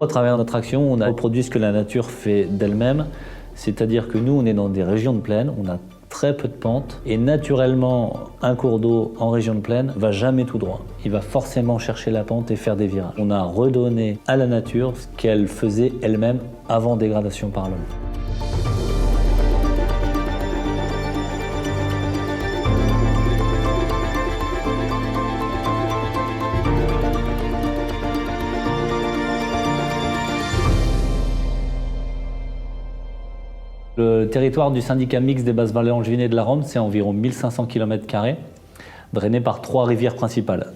Au travers de notre action, on a reproduit ce que la nature fait d'elle-même, c'est-à-dire que nous, on est dans des régions de plaine, on a très peu de pente, et naturellement, un cours d'eau en région de plaine va jamais tout droit. Il va forcément chercher la pente et faire des virages. On a redonné à la nature ce qu'elle faisait elle-même avant dégradation par l'homme. Le territoire du syndicat mixte des basses vallées angevines et de la Rhône, c'est environ 1500 km², drainé par 3 rivières principales,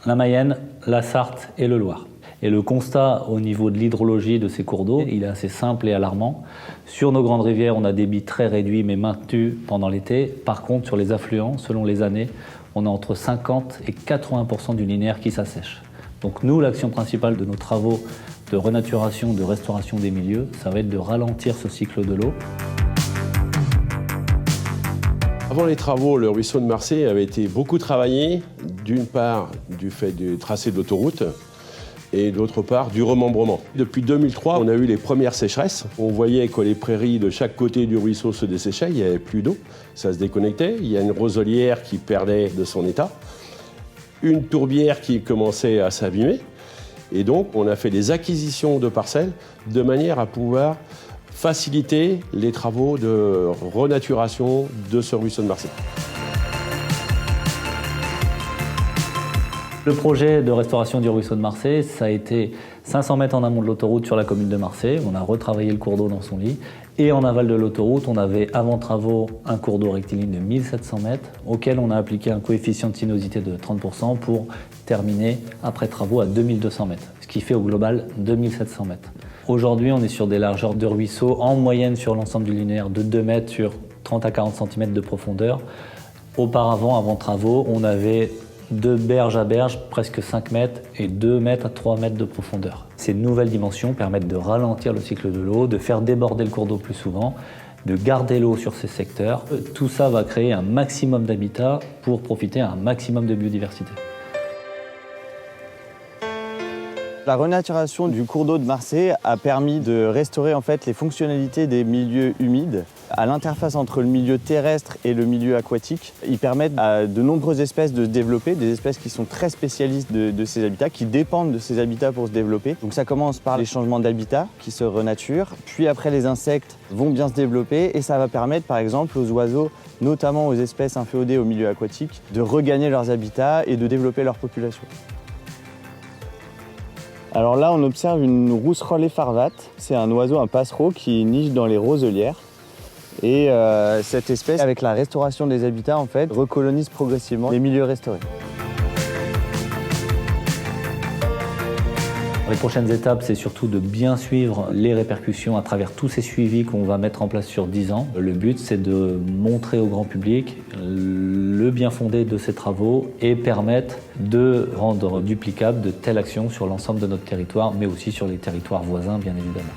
la Mayenne, la Sarthe et le Loir. Et le constat au niveau de l'hydrologie de ces cours d'eau, il est assez simple et alarmant. Sur nos grandes rivières, on a des débits très réduits mais maintenus pendant l'été. Par contre, sur les affluents, selon les années, on a entre 50 et 80% du linéaire qui s'assèche. Donc nous, l'action principale de nos travaux de renaturation, de restauration des milieux, ça va être de ralentir ce cycle de l'eau. Avant les travaux, le ruisseau de Marcé avait été beaucoup travaillé, d'une part du fait du tracé de l'autoroute et d'autre part du remembrement. Depuis 2003, on a eu les premières sécheresses. On voyait que les prairies de chaque côté du ruisseau se desséchaient, il n'y avait plus d'eau, ça se déconnectait. Il y a une roselière qui perdait de son état, une tourbière qui commençait à s'abîmer. Et donc, on a fait des acquisitions de parcelles de manière à pouvoir faciliter les travaux de renaturation de ce ruisseau de Marcé. Le projet de restauration du ruisseau de Marcé, ça a été 500 mètres en amont de l'autoroute sur la commune de Marcé. On a retravaillé le cours d'eau dans son lit. Et en aval de l'autoroute, on avait avant travaux un cours d'eau rectiligne de 1700 mètres auquel on a appliqué un coefficient de sinuosité de 30% pour terminer après travaux à 2200 mètres, ce qui fait au global 2700 mètres. Aujourd'hui, on est sur des largeurs de ruisseau en moyenne sur l'ensemble du linéaire de 2 mètres sur 30 à 40 cm de profondeur. Auparavant, avant travaux, on avait de berge à berge, presque 5 mètres et 2 mètres à 3 mètres de profondeur. Ces nouvelles dimensions permettent de ralentir le cycle de l'eau, de faire déborder le cours d'eau plus souvent, de garder l'eau sur ces secteurs. Tout ça va créer un maximum d'habitat pour profiter à un maximum de biodiversité. La renaturation du cours d'eau de Marcé a permis de restaurer en fait les fonctionnalités des milieux humides à l'interface entre le milieu terrestre et le milieu aquatique. Ils permettent à de nombreuses espèces de se développer, des espèces qui sont très spécialistes de ces habitats, qui dépendent de ces habitats pour se développer. Donc ça commence par les changements d'habitat qui se renaturent, puis après les insectes vont bien se développer et ça va permettre par exemple aux oiseaux, notamment aux espèces inféodées au milieu aquatique, de regagner leurs habitats et de développer leur population. Alors là, on observe une rousserolle effarvate. C'est un oiseau, un passereau qui niche dans les roselières. Et cette espèce, avec la restauration des habitats, en fait, recolonise progressivement les milieux restaurés. Les prochaines étapes, c'est surtout de bien suivre les répercussions à travers tous ces suivis qu'on va mettre en place sur 10 ans. Le but, c'est de montrer au grand public le bien fondé de ces travaux et permettre de rendre duplicable de telles actions sur l'ensemble de notre territoire, mais aussi sur les territoires voisins, bien évidemment.